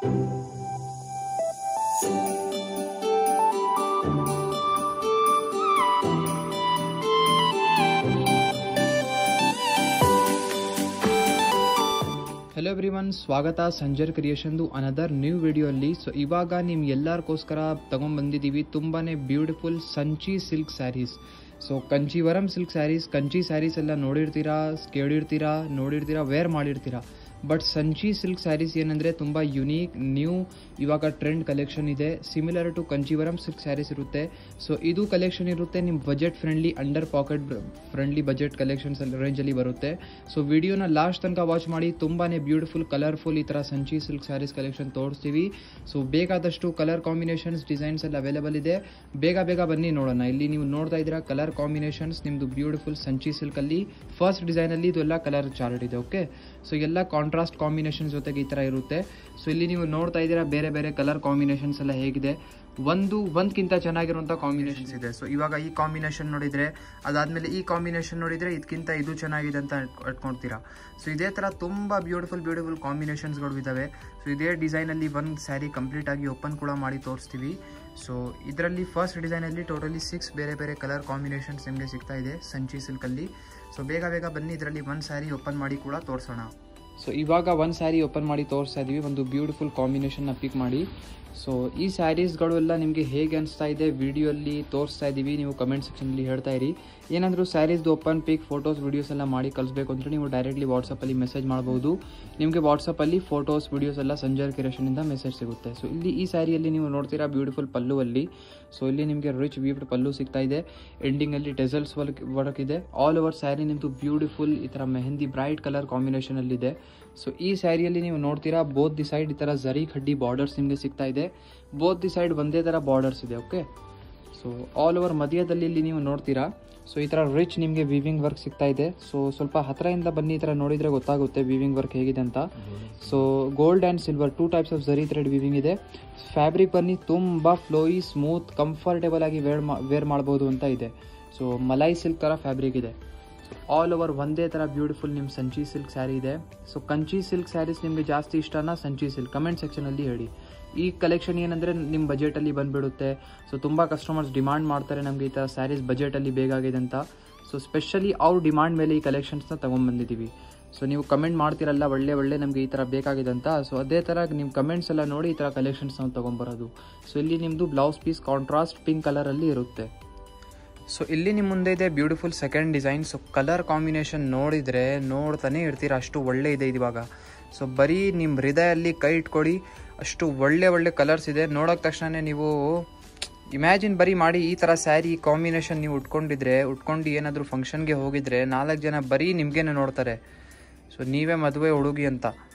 Hello everyone, ಸ್ವಾಗತ ಸಂಜರ್ ಕ್ರಿಯೇಷನ್ದು another new video ಅಲ್ಲಿ. ಸೊ ಇವಾಗ ನಿಮ್ಗೆ ಎಲ್ಲರಿಗೋಸ್ಕರ ತಗೊಂಡ್ಬಂದಿದ್ದೀವಿ ತುಂಬಾ beautiful Sanchi silk sarees. So Kancheevaram silk sarees, Kanchi sarees ಎಲ್ಲ ನೋಡಿರ್ತೀರಾ, ನೋಡಿರ್ತೀರಾ, ವೇರ್ ಮಾಡಿರ್ತೀರಾ. ಬಟ್ ಸಂಚಿ ಸಿಲ್ಕ್ ಸ್ಯಾರೀಸ್ ಏನಂದರೆ ತುಂಬ ಯುನೀಕ್, ನ್ಯೂ, ಇವಾಗ ಟ್ರೆಂಡ್ ಕಲೆಕ್ಷನ್ ಇದೆ. Similar to Kancheevaram silk sarees ಇರುತ್ತೆ. ಸೊ ಇದು ಕಲೆಕ್ಷನ್ ಇರುತ್ತೆ ನಿಮ್ಮ budget friendly, under pocket friendly budget collections ರೇಂಜಲ್ಲಿ ಬರುತ್ತೆ. ಸೊ ವಿಡಿಯೋನ ಲಾಸ್ಟ್ ತನಕ ವಾಚ್ ಮಾಡಿ. ತುಂಬಾ ಬ್ಯೂಟಿಫುಲ್ ಕಲರ್ಫುಲ್ ಈ ಥರ ಸಂಚಿ ಸಿಲ್ಕ್ ಸ್ಯಾರೀಸ್ ಕಲೆಕ್ಷನ್ ತೋರಿಸ್ತೀವಿ. ಸೊ ಬೇಕಾದಷ್ಟು ಕಲರ್ ಕಾಂಬಿನೇಷನ್ಸ್, ಡಿಸೈನ್ಸ್ ಎಲ್ಲ ಅವೈಲೇಬಲ್ ಇದೆ. ಬೇಗ ಬನ್ನಿ ನೋಡೋಣ. ಇಲ್ಲಿ ನೀವು ನೋಡ್ತಾ ಇದ್ದೀರಾ ಕಲರ್ ಕಾಂಬಿನೇಷನ್ಸ್ ನಿಮ್ಮದು ಬ್ಯೂಟಿಫುಲ್ ಸಂಚಿ ಸಿಲ್ಕಲ್ಲಿ ಫಸ್ಟ್ ಡಿಸೈನಲ್ಲಿ ಇದೆಲ್ಲ ಕಲರ್ ಚಾರ್ಟ್ ಇದೆ. ಓಕೆ, ಸೊ ಎಲ್ಲ ಕಾಂಟ್ರಾಸ್ಟ್ ಕಾಂಬಿನೇಷನ್ ಜೊತೆಗೆ ಈ ಥರ ಇರುತ್ತೆ. ಸೊ ಇಲ್ಲಿ ನೀವು ನೋಡ್ತಾ ಇದ್ದೀರಾ ಬೇರೆ ಕಲರ್ ಕಾಂಬಿನೇಷನ್ಸ್ ಎಲ್ಲ ಹೇಗಿದೆ. ಒಂದಕ್ಕಿಂತ ಚೆನ್ನಾಗಿರುವಂಥ ಕಾಂಬಿನೇಷನ್ಸ್ ಇದೆ. ಸೊ ಇವಾಗ ಈ ಕಾಂಬಿನೇಷನ್ ನೋಡಿದರೆ, ಅದಾದಮೇಲೆ ಈ ಕಾಂಬಿನೇಷನ್ ನೋಡಿದರೆ ಇದಕ್ಕಿಂತ ಇದು ಚೆನ್ನಾಗಿದೆ ಅಂತ ಇಟ್ಕೊಳ್ತೀರಾ. ಸೊ ಇದೇ ಥರ ತುಂಬ ಬ್ಯೂಟಿಫುಲ್ ಕಾಂಬಿನೇಷನ್ಸ್ಗಳು ಇದ್ದಾವೆ. ಸೊ ಇದೇ ಡಿಸೈನಲ್ಲಿ ಒಂದು ಸ್ಯಾರಿ ಕಂಪ್ಲೀಟಾಗಿ ಓಪನ್ ಕೂಡ ಮಾಡಿ ತೋರಿಸ್ತೀವಿ. ಸೊ ಇದರಲ್ಲಿ ಫಸ್ಟ್ ಡಿಸೈನಲ್ಲಿ ಟೋಟಲಿ 6 ಬೇರೆ ಕಲರ್ ಕಾಂಬಿನೇಷನ್ಸ್ ನಿಮಗೆ ಸಿಗ್ತಾ ಇದೆ ಸಂಚಿ ಸಿಲ್ಕಲ್ಲಿ. ಸೊ ಬೇಗ ಬನ್ನಿ, ಇದರಲ್ಲಿ ಒಂದು ಸ್ಯಾರಿ ಓಪನ್ ಮಾಡಿ ಕೂಡ ತೋರಿಸೋಣ. ಸೊ ಇವಾಗ ಒಂದು ಸ್ಯಾರಿ ಓಪನ್ ಮಾಡಿ ತೋರಿಸ್ತಾ ಇದ್ದೀವಿ. ಒಂದು ಬ್ಯೂಟಿಫುಲ್ ಕಾಂಬಿನೇಷನ್ನ ಪಿಕ್ ಮಾಡಿ. ಸೊ ಈ ಸ್ಯಾರೀಸ್ಗಳು ಎಲ್ಲ ನಿಮಗೆ ಹೇಗೆ ಅನಿಸ್ತಾ ಇದೆ ವಿಡಿಯೋಲ್ಲಿ ತೋರಿಸ್ತಾ ಇದ್ದೀವಿ. ನೀವು ಕಮೆಂಟ್ ಸೆಕ್ಷನಲ್ಲಿ ಹೇಳ್ತಾ ಇರಿ. ಏನಾದರೂ ಸ್ಯಾರೀಸ್ದು ಓಪನ್ ಪಿಕ್, ಫೋಟೋಸ್, ವೀಡಿಯೋಸ್ ಎಲ್ಲ ಮಾಡಿ ಕಳಿಸ್ಬೇಕು ಅಂದರೆ ನೀವು ಡೈರೆಕ್ಟ್ಲಿ ವಾಟ್ಸಪ್ಪಲ್ಲಿ ಮೆಸೇಜ್ ಮಾಡ್ಬೋದು. ನಿಮಗೆ ವಾಟ್ಸಪ್ಪಲ್ಲಿ ಫೋಟೋಸ್, ವೀಡಿಯೋಸ್ ಎಲ್ಲ ಸಂಜರ್ ಕ್ರಿಯೇಷನಿಂದ ಮೆಸೇಜ್ ಸಿಗುತ್ತೆ. ಸೊ ಇಲ್ಲಿ ಈ ಸ್ಯಾರಿಯಲ್ಲಿ ನೀವು ನೋಡ್ತೀರಾ ಬ್ಯೂಟಿಫುಲ್ ಪಲ್ಲುವಲ್ಲಿ. ಸೊ ಇಲ್ಲಿ ನಿಮಗೆ ರಿಚ್ ವೀವ್ಡ್ ಪಲ್ಲು ಸಿಗ್ತಾ ಇದೆ. ಎಂಡಿಂಗಲ್ಲಿ ಟೆಸಲ್ಸ್ ವರ್ಕ್ ಇದೆ. ಆಲ್ ಓವರ್ ಸ್ಯಾರಿ ನಿಮ್ಮದು ಬ್ಯೂಟಿಫುಲ್ ಈ ಥರ ಮೆಹಂದಿ ಬ್ರೈಟ್ ಕಲರ್ ಕಾಂಬಿನೇಷನಲ್ಲಿದೆ. ಸೊ ಈ ಸ್ಯಾರಿಯಲ್ಲಿ ನೀವು ನೋಡ್ತೀರಾ ಬೋತ್ ದಿ ಸೈಡ್ ಈ ಥರ ಜರಿ ಕಡ್ಡಿ ಬಾರ್ಡರ್ಸ್ ನಿಮಗೆ ಸಿಗ್ತಾ ಇದೆ. ಬೋತ್ ದಿ ಸೈಡ್ ಒಂದೇ ಥರ ಬಾರ್ಡರ್ಸ್ ಇದೆ. ಓಕೆ, ಸೊ ಆಲ್ ಓವರ್ ಮಧ್ಯದಲ್ಲಿ ಇಲ್ಲಿ ನೀವು ನೋಡ್ತೀರಾ. ಸೊ ಈ ಥರ ರಿಚ್ ನಿಮಗೆ ವೀವಿಂಗ್ ವರ್ಕ್ ಸಿಗ್ತಾ ಇದೆ. ಸೊ ಸ್ವಲ್ಪ ಹತ್ತಿರದಿಂದ ಬನ್ನಿ, ಈ ಥರ ನೋಡಿದರೆ ಗೊತ್ತಾಗುತ್ತೆ ವೀವಿಂಗ್ ವರ್ಕ್ ಹೇಗಿದೆ ಅಂತ. So gold and silver 2 types of ಜರಿ ಥ್ರೆಡ್ ವೀವಿಂಗ್ ಇದೆ. ಫ್ಯಾಬ್ರಿಕ್ ಬನ್ನಿ ತುಂಬ ಫ್ಲೋಯಿ, ಸ್ಮೂತ್, ಕಂಫರ್ಟೇಬಲ್ ಆಗಿ ವೇರ್ ಮಾಡ್ಬೋದು ಅಂತ ಇದೆ. ಸೊ ಮಲೈ ಸಿಲ್ಕ್ ಥರ ಫ್ಯಾಬ್ರಿಕ್ ಇದೆ. ಆಲ್ ಓವರ್ ಒಂದೇ ಥರ ಬ್ಯೂಟಿಫುಲ್ ನಿಮ್ಮ ಸಂಚಿ ಸಿಲ್ಕ್ ಸ್ಯಾರಿ ಇದೆ. ಸೊ ಕಂಚಿ ಸಿಲ್ಕ್ ಸ್ಯಾರೀಸ್ ನಿಮಗೆ ಜಾಸ್ತಿ ಇಷ್ಟನಾ ಸಂಚಿ ಸಿಲ್ಕ್? ಕಮೆಂಟ್ ಸೆಕ್ಷನಲ್ಲಿ ಹೇಳಿ. ಈ ಕಲೆಕ್ಷನ್ ಏನಂದರೆ ನಿಮ್ಮ ಬಜೆಟಲ್ಲಿ ಬಂದುಬಿಡುತ್ತೆ. ಸೊ ತುಂಬ ಕಸ್ಟಮರ್ಸ್ ಡಿಮಾಂಡ್ ಮಾಡ್ತಾರೆ ನಮಗೆ ಈ ಥರ ಸ್ಯಾರೀಸ್ ಬಜೆಟಲ್ಲಿ ಬೇಕಾಗಿದೆ ಅಂತ. ಸೊ ಸ್ಪೆಷಲಿ ಅವ್ರ ಡಿಮಾಂಡ್ ಮೇಲೆ ಈ ಕಲೆಕ್ಷನ್ಸ್ನ ತೊಗೊಂಡ್ಬಂದಿದ್ದೀವಿ. ಸೊ ನೀವು ಕಮೆಂಟ್ ಮಾಡ್ತಿರಲ್ಲ ಒಳ್ಳೆ ನಮಗೆ ಈ ಥರ ಬೇಕಾಗಿದೆ ಅಂತ. ಸೊ ಅದೇ ಥರ ನಿಮ್ಮ ಕಮೆಂಟ್ಸ್ ಎಲ್ಲ ನೋಡಿ ಈ ಥರ ಕಲೆಕ್ಷನ್ಸ್ ನಾವು ತೊಗೊಂಬರೋದು. ಸೊ ಇಲ್ಲಿ ನಿಮ್ಮದು ಬ್ಲೌಸ್ ಪೀಸ್ ಕಾಂಟ್ರಾಸ್ಟ್ ಪಿಂಕ್ ಕಲರಲ್ಲಿ ಇರುತ್ತೆ. ಸೊ ಇಲ್ಲಿ ನಿಮ್ಮ ಮುಂದೆ ಇದೆ beautiful second design. So colour combination ನೋಡ್ತಾನೆ ಇರ್ತೀರ, ಅಷ್ಟು ಒಳ್ಳೆ ಇದೆ ಇವಾಗ. ಸೊ ಬರೀ ನಿಮ್ಮ ಹೃದಯಲ್ಲಿ ಕೈ ಇಟ್ಕೊಡಿ, ಅಷ್ಟು ಒಳ್ಳೆ ಕಲರ್ಸ್ ಇದೆ. ನೋಡೋಕೆ ತಕ್ಷಣ ನೀವು ಇಮ್ಯಾಜಿನ್ ಬರೀ ಮಾಡಿ ಈ ಥರ ಸ್ಯಾರಿ ಕಾಂಬಿನೇಷನ್ ನೀವು ಉಟ್ಕೊಂಡು ಏನಾದರೂ ಫಂಕ್ಷನ್ಗೆ ಹೋಗಿದ್ರೆ 4 ಜನ ಬರೀ ನಿಮಗೇನೆ ನೋಡ್ತಾರೆ. ಸೊ ನೀವೇ ಮದುವೆ ಹುಡುಗಿ ಅಂತ.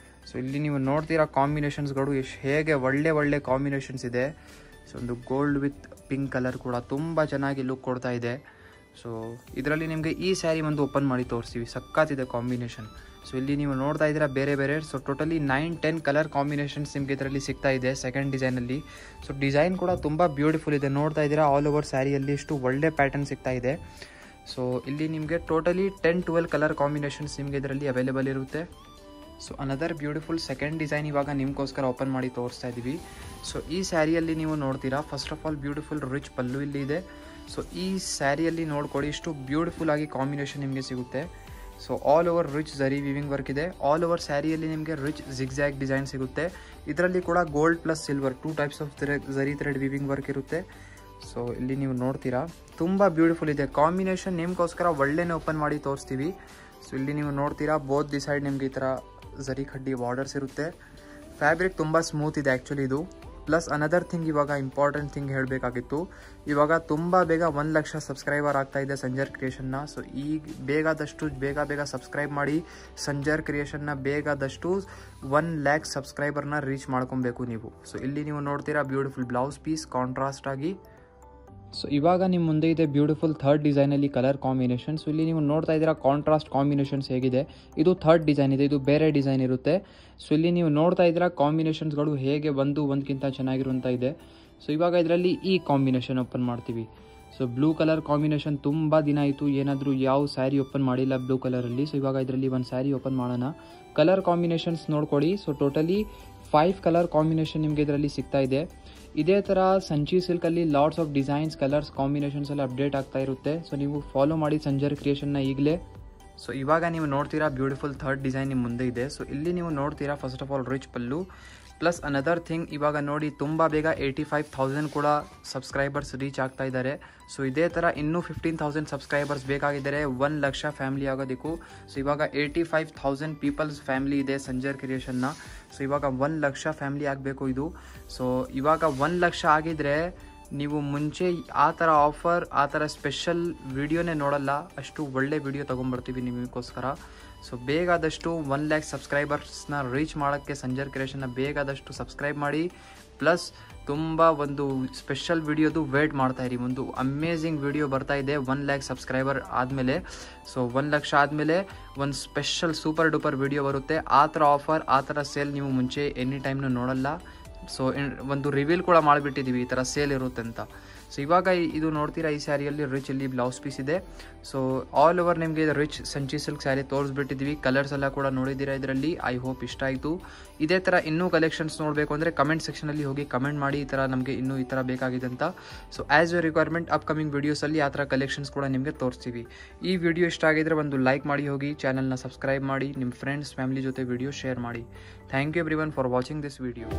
ಸೊ ಇಲ್ಲಿ ನೀವು ನೋಡ್ತೀರಾ ಕಾಂಬಿನೇಷನ್ಸ್ಗಳು ಹೇಗೆ ಒಳ್ಳೆ ಕಾಂಬಿನೇಷನ್ಸ್ ಇದೆ. ಸೊ ಒಂದು ಗೋಲ್ಡ್ ವಿತ್ ಪಿಂಕ್ ಕಲರ್ ಕೂಡ ತುಂಬ ಚೆನ್ನಾಗಿ ಲುಕ್ ಕೊಡ್ತಾ ಇದೆ. ಸೊ ಇದರಲ್ಲಿ ನಿಮಗೆ ಈ ಸ್ಯಾರಿ ಒಂದು ಓಪನ್ ಮಾಡಿ ತೋರಿಸ್ತೀವಿ, ಸಖತ್ತಿದೆ ಕಾಂಬಿನೇಷನ್. ಸೊ ಇಲ್ಲಿ ನೀವು ನೋಡ್ತಾ ಇದ್ದೀರಾ ಬೇರೆ. ಸೊ ಟೋಟಲಿ 9-10 ಕಲರ್ ಕಾಂಬಿನೇಷನ್ಸ್ ನಿಮಗೆ ಇದರಲ್ಲಿ ಸಿಗ್ತಾ ಇದೆ ಸೆಕೆಂಡ್ ಡಿಸೈನಲ್ಲಿ. ಸೊ ಡಿಸೈನ್ ಕೂಡ ತುಂಬ ಬ್ಯೂಟಿಫುಲ್ ಇದೆ. ನೋಡ್ತಾ ಇದ್ದೀರಾ ಆಲ್ ಓವರ್ ಸ್ಯಾರಿಯಲ್ಲಿ ಇಷ್ಟು ಒಳ್ಳೆ ಪ್ಯಾಟರ್ನ್ ಸಿಗ್ತಾ ಇದೆ. ಸೊ ಇಲ್ಲಿ ನಿಮಗೆ ಟೋಟಲಿ 10-12 ಕಲರ್ ಕಾಂಬಿನೇಷನ್ಸ್ ನಿಮಗೆ ಇದರಲ್ಲಿ ಅವೈಲೇಬಲ್ ಇರುತ್ತೆ. So another beautiful second design ಇವಾಗ ನಿಮಗೋಸ್ಕರ ಓಪನ್ ಮಾಡಿ ತೋರಿಸ್ತಾ ಇದ್ದೀವಿ. ಸೊ ಈ ಸ್ಯಾರಿಯಲ್ಲಿ ನೀವು ನೋಡ್ತೀರಾ first of all beautiful rich pallu ಇಲ್ಲಿ ಇದೆ. ಸೊ ಈ ಸ್ಯಾರಿಯಲ್ಲಿ ನೋಡ್ಕೊಳ್ಳಿ ಇಷ್ಟು ಬ್ಯೂಟಿಫುಲ್ ಆಗಿ ಕಾಂಬಿನೇಷನ್ ನಿಮಗೆ ಸಿಗುತ್ತೆ. ಸೊ ಆಲ್ ಓವರ್ ರಿಚ್ ಜರಿ ವೀವಿಂಗ್ ವರ್ಕ್ ಇದೆ. ಆಲ್ ಓವರ್ ಸ್ಯಾರಿಯಲ್ಲಿ ನಿಮಗೆ ರಿಚ್ ಜಿಗ್ಜ್ಯಾಗ್ ಡಿಸೈನ್ ಸಿಗುತ್ತೆ. ಇದರಲ್ಲಿ ಕೂಡ gold plus silver 2 types of ಜರಿ ಥ್ರೆಡ್ ವೀವಿಂಗ್ ವರ್ಕ್ ಇರುತ್ತೆ. ಸೊ ಇಲ್ಲಿ ನೀವು ನೋಡ್ತೀರಾ ತುಂಬ ಬ್ಯೂಟಿಫುಲ್ ಇದೆ ಕಾಂಬಿನೇಷನ್. ನಿಮಗೋಸ್ಕರ ಒಳ್ಳೆನೇ ಓಪನ್ ಮಾಡಿ ತೋರಿಸ್ತೀವಿ. ಸೊ ಇಲ್ಲಿ ನೀವು ನೋಡ್ತೀರಾ ಬೋತ್ ದಿ ಸೈಡ್ ನಿಮಗೆ ಈ ಥರ ಜರಿ ಕಡ್ಡಿ ಬಾರ್ಡರ್ಸ್ ಇರುತ್ತೆ. ಫ್ಯಾಬ್ರಿಕ್ ತುಂಬ ಸ್ಮೂತ್ ಇದೆ ಆ್ಯಕ್ಚುಲಿ ಇದು. ಪ್ಲಸ್ ಅನದರ್ ಥಿಂಗ್, ಇವಾಗ ಇಂಪಾರ್ಟೆಂಟ್ ಥಿಂಗ್ ಹೇಳಬೇಕಾಗಿತ್ತು, ಇವಾಗ ತುಂಬ ಬೇಗ 1 ಲಕ್ಷ ಸಬ್ಸ್ಕ್ರೈಬರ್ ಆಗ್ತಾ ಇದೆ ಸಂಜರ್ ಕ್ರಿಯೇಷನ್ನ. ಸೊ ಈಗ ಬೇಗ ಸಬ್ಸ್ಕ್ರೈಬ್ ಮಾಡಿ ಸಂಜರ್ ಕ್ರಿಯೇಷನ್ನ. ಬೇಗದಷ್ಟು 1 ಲ್ಯಾಕ್ ಸಬ್ಸ್ಕ್ರೈಬರ್ನ ರೀಚ್ ಮಾಡ್ಕೊಬೇಕು ನೀವು. ಸೊ ಇಲ್ಲಿ ನೀವು ನೋಡ್ತೀರಾ ಬ್ಯೂಟಿಫುಲ್ ಬ್ಲೌಸ್ ಪೀಸ್ ಕಾಂಟ್ರಾಸ್ಟ್ ಆಗಿ. ಸೊ ಇವಾಗ ನಿಮ್ಮ ಮುಂದೆ ಇದೆ ಬ್ಯೂಟಿಫುಲ್ ಥರ್ಡ್ ಡಿಸೈನಲ್ಲಿ ಕಲರ್ ಕಾಂಬಿನೇಷನ್. ಸೊ ಇಲ್ಲಿ ನೀವು ನೋಡ್ತಾ ಇದ್ದೀರಾ ಕಾಂಟ್ರಾಸ್ಟ್ ಕಾಂಬಿನೇಷನ್ಸ್ ಹೇಗಿದೆ. ಇದು ಥರ್ಡ್ ಡಿಸೈನ್ ಇದೆ, ಇದು ಬೇರೆ ಡಿಸೈನ್ ಇರುತ್ತೆ. ಸೊ ಇಲ್ಲಿ ನೀವು ನೋಡ್ತಾ ಇದ್ದೀರಾ ಕಾಂಬಿನೇಷನ್ಸ್ಗಳು ಹೇಗೆ ಒಂದಕ್ಕಿಂತ ಚೆನ್ನಾಗಿರುವಂಥ ಇದೆ. ಸೊ ಇವಾಗ ಇದರಲ್ಲಿ ಈ ಕಾಂಬಿನೇಷನ್ ಓಪನ್ ಮಾಡ್ತೀವಿ. ಸೊ ಬ್ಲೂ ಕಲರ್ ಕಾಂಬಿನೇಷನ್ ತುಂಬ ದಿನ ಆಯಿತು ಏನಾದರೂ ಯಾವ ಸ್ಯಾರಿ ಓಪನ್ ಮಾಡಿಲ್ಲ ಬ್ಲೂ ಕಲರಲ್ಲಿ. ಸೊ ಇವಾಗ ಇದರಲ್ಲಿ ಒಂದು ಸ್ಯಾರಿ ಓಪನ್ ಮಾಡೋಣ. ಕಲರ್ ಕಾಂಬಿನೇಷನ್ಸ್ ನೋಡ್ಕೊಳ್ಳಿ. ಸೊ ಟೋಟಲಿ 5 ಕಲರ್ ಕಾಂಬಿನೇಷನ್ ನಿಮಗೆ ಇದರಲ್ಲಿ ಸಿಗ್ತಾ ಇದೆ. ಇದೇ ಥರ ಸಂಚಿ ಸಿಲ್ಕಲ್ಲಿ lots of designs, colours, combinations ಎಲ್ಲ ಅಪ್ಡೇಟ್ ಆಗ್ತಾ ಇರುತ್ತೆ. ಸೊ ನೀವು ಫಾಲೋ ಮಾಡಿ ಸಂಜರ್ ಕ್ರಿಯೇಷನ್ನ ಈಗಲೇ. ಸೊ ಇವಾಗ ನೀವು ನೋಡ್ತೀರಾ ಬ್ಯೂಟಿಫುಲ್ ಥರ್ಡ್ ಡಿಸೈನ್ ನಿಮ್ಮ ಮುಂದೆ ಇದೆ. ಸೊ ಇಲ್ಲಿ ನೀವು ನೋಡ್ತೀರಾ first of all rich pallu plus another thing, ಇವಾಗ ನೋಡಿ ತುಂಬ ಬೇಗ 85,000 ಕೂಡ ಸಬ್ಸ್ಕ್ರೈಬರ್ಸ್ ರೀಚ್ ಆಗ್ತಾ ಇದ್ದಾರೆ. ಸೊ ಇದೇ ಥರ ಇನ್ನೂ 15,000 ಸಬ್ಸ್ಕ್ರೈಬರ್ಸ್ ಬೇಕಾಗಿದ್ದಾರೆ 1 ಲಕ್ಷ ಫ್ಯಾಮಿಲಿ ಆಗೋದಕ್ಕೂ. ಸೊ ಇವಾಗ 85,000 ಪೀಪಲ್ಸ್ ಫ್ಯಾಮಿಲಿ ಇದೆ ಸಂಜರ್ ಕ್ರಿಯೇಷನ್ನ. ಸೊ ಇವಾಗ 1 ಲಕ್ಷ ಫ್ಯಾಮಿಲಿ ಆಗಬೇಕು ಇದು. ಸೊ ಇವಾಗ 1 ಲಕ್ಷ ಆಗಿದ್ರೆ ನೀವು ಮುಂಚೆ ಆ ಥರ ಆಫರ್, ಆ ಥರ ಸ್ಪೆಷಲ್ ವಿಡಿಯೋನೇ ನೋಡಲ್ಲ, ಅಷ್ಟು ಒಳ್ಳೆ ವಿಡಿಯೋ ತೊಗೊಂಬರ್ತೀವಿ ನಿಮಗೋಸ್ಕರ. ಸೊ ಬೇಗಾದಷ್ಟು 1 ಲ್ಯಾಕ್ ಸಬ್ಸ್ಕ್ರೈಬರ್ಸ್ನ ರೀಚ್ ಮಾಡೋಕ್ಕೆ ಸಂಜರ್ ಕ್ರಿಯೇಷನ್ನ ಬೇಗಾದಷ್ಟು ಸಬ್ಸ್ಕ್ರೈಬ್ ಮಾಡಿ. ಪ್ಲಸ್ ತುಂಬ ಒಂದು ಸ್ಪೆಷಲ್ ವಿಡಿಯೋದು ವೇಟ್ ಮಾಡ್ತಾಯಿರಿ. ಒಂದು ಅಮೇಝಿಂಗ್ ವಿಡಿಯೋ ಬರ್ತಾ ಇದೆ 1 ಲ್ಯಾಕ್ ಸಬ್ಸ್ಕ್ರೈಬರ್ ಆದಮೇಲೆ. ಸೊ 1 ಲಕ್ಷ ಆದಮೇಲೆ ಒಂದು ಸ್ಪೆಷಲ್ ಸೂಪರ್ ಡೂಪರ್ ವಿಡಿಯೋ ಬರುತ್ತೆ. ಆ ಥರ ಆಫರ್, ಆ ಥರ ಸೇಲ್ ನೀವು ಮುಂಚೆ ಎನಿ ಟೈಮ್ನೂ ನೋಡಲ್ಲ. ಸೊ ಒಂದು ರಿವೀಲ್ ಕೂಡ ಮಾಡಿಬಿಟ್ಟಿದ್ದೀವಿ ಈ ಥರ ಸೇಲ್ ಇರುತ್ತೆ ಅಂತ. ಸೊ ಇವಾಗ ಇದು ನೋಡ್ತೀರಾ ಈ ಸ್ಯಾರಿಯಲ್ಲಿ ರಿಚ್ ಇಲ್ಲಿ ಬ್ಲೌಸ್ ಪೀಸ್ ಇದೆ. ಸೊ ಆಲ್ ಓವರ್ ನಿಮಗೆ ರಿಚ್ ಸಂಚಿ ಸಿಲ್ಕ್ ಸ್ಯಾರಿ ತೋರಿಸ್ಬಿಟ್ಟಿದ್ದೀವಿ. ಕಲರ್ಸ್ ಎಲ್ಲ ಕೂಡ ನೋಡಿದ್ದೀರಾ ಇದರಲ್ಲಿ. ಐ ಹೋಪ್ ಇಷ್ಟ ಆಯಿತು. ಇದೇ ಥರ ಇನ್ನೂ ಕಲೆಕ್ಷನ್ಸ್ ನೋಡಬೇಕು ಅಂದರೆ ಕಮೆಂಟ್ ಸೆಕ್ಷನಲ್ಲಿ ಹೋಗಿ ಕಮೆಂಟ್ ಮಾಡಿ, ಈ ಥರ ನಮಗೆ ಇನ್ನೂ ಈ ಥರ ಬೇಕಾಗಿದೆ ಅಂತ. So as you requirement upcoming ವೀಡಿಯೋಸಲ್ಲಿ ಆ ಥರ ಕಲೆಕ್ಷನ್ಸ್ ಕೂಡ ನಿಮಗೆ ತೋರಿಸ್ತೀವಿ. ಈ ವಿಡಿಯೋ ಇಷ್ಟ ಆಗಿದ್ರೆ ಒಂದು ಲೈಕ್ ಮಾಡಿ ಹೋಗಿ, ಚಾನಲ್ನ ಸಬ್ಸ್ಕ್ರೈಬ್ ಮಾಡಿ, ನಿಮ್ಮ ಫ್ರೆಂಡ್ಸ್ ಫ್ಯಾಮಿಲಿ ಜೊತೆ ವಿಡಿಯೋ ಶೇರ್ ಮಾಡಿ. Thank you everyone for watching this video.